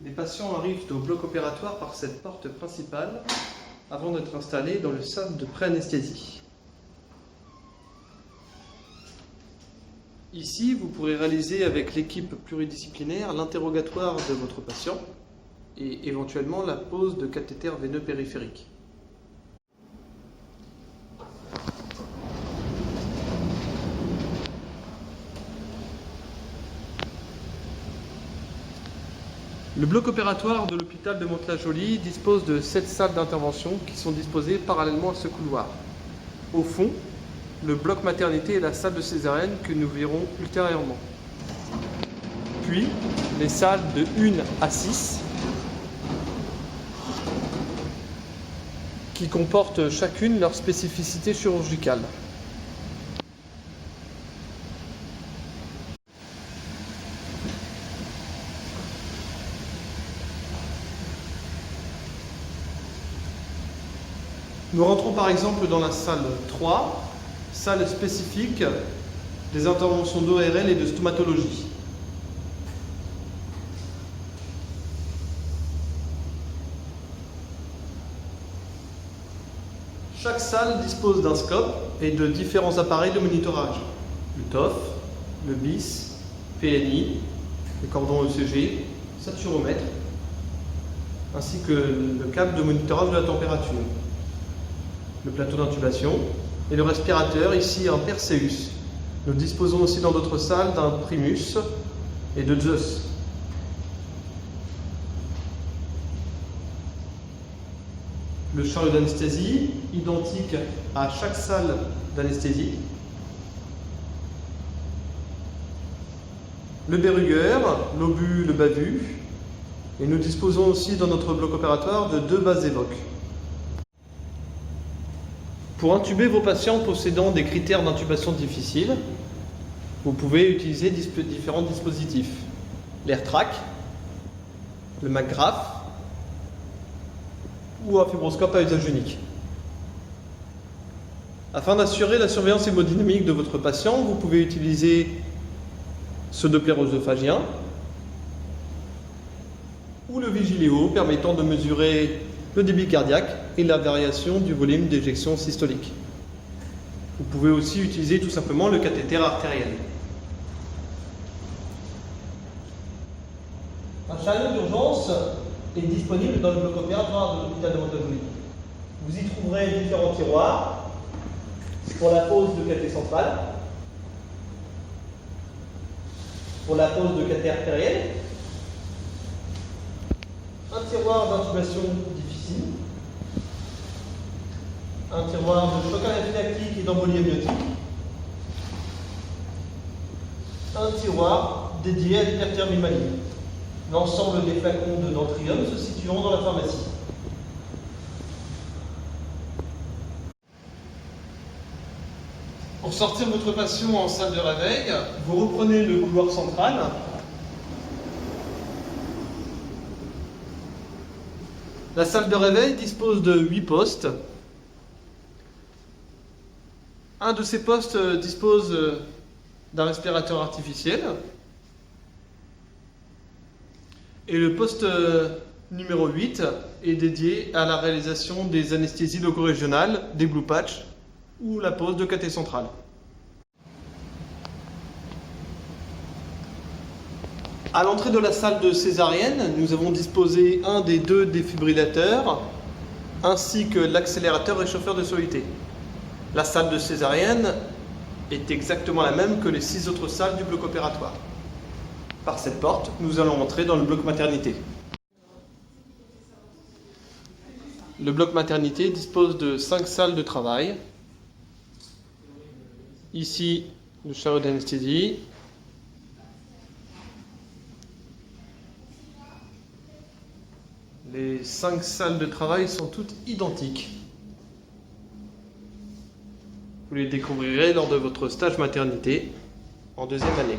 Les patients arrivent au bloc opératoire par cette porte principale avant d'être installés dans le salle de pré-anesthésie. Ici, vous pourrez réaliser avec l'équipe pluridisciplinaire l'interrogatoire de votre patient et éventuellement la pose de cathéter veineux périphérique. Le bloc opératoire de l'hôpital de Mantes-la-Jolie dispose de 7 salles d'intervention qui sont disposées parallèlement à ce couloir. Au fond, le bloc maternité et la salle de césarienne que nous verrons ultérieurement. Puis, les salles de 1 à 6 qui comportent chacune leur spécificité chirurgicale. Nous rentrons par exemple dans la salle 3, salle spécifique des interventions d'ORL et de stomatologie. Chaque salle dispose d'un scope et de différents appareils de monitorage. Le TOF, le BIS, PNI, les cordons ECG, saturomètre, ainsi que le câble de monitorage de la température, le plateau d'intubation et le respirateur, ici un Perseus. Nous disposons aussi dans d'autres salles d'un Primus et de Zeus. Le chariot d'anesthésie, identique à chaque salle d'anesthésie. Le berrugueur, l'obus, le bavu. Et nous disposons aussi dans notre bloc opératoire de 2 bases évoques. Pour intuber vos patients possédant des critères d'intubation difficiles, vous pouvez utiliser différents dispositifs. L'AirTrack, le McGrath ou un fibroscope à usage unique. Afin d'assurer la surveillance hémodynamique de votre patient, vous pouvez utiliser ce Doppler œsophagien ou le Vigiléo permettant de mesurer le débit cardiaque et la variation du volume d'éjection systolique. Vous pouvez aussi utiliser tout simplement le cathéter artériel. Un chariot d'urgence est disponible dans le bloc opératoire de l'hôpital de Mantes-la-Jolie. Vous y trouverez différents tiroirs pour la pose de cathéter central, pour la pose de cathéter artériel, un tiroir d'intubation difficile, un tiroir de choc anaphylactique et d'embolie amniotique, un tiroir dédié à l'hyperthermie maligne. L'ensemble des flacons de Natrium se situeront dans la pharmacie. Pour sortir votre patient en salle de réveil, vous reprenez le couloir central. La salle de réveil dispose de 8 postes. Un de ces postes dispose d'un respirateur artificiel. Et le poste numéro 8 est dédié à la réalisation des anesthésies loco-régionales, des blue patch ou la pose de cathéter central. À l'entrée de la salle de césarienne, nous avons disposé un des 2 défibrillateurs ainsi que l'accélérateur réchauffeur de solité. La salle de césarienne est exactement la même que les 6 autres salles du bloc opératoire. Par cette porte, nous allons entrer dans le bloc maternité. Le bloc maternité dispose de 5 salles de travail. Ici, le chariot d'anesthésie. Les 5 salles de travail sont toutes identiques. Vous les découvrirez lors de votre stage maternité en 2e année.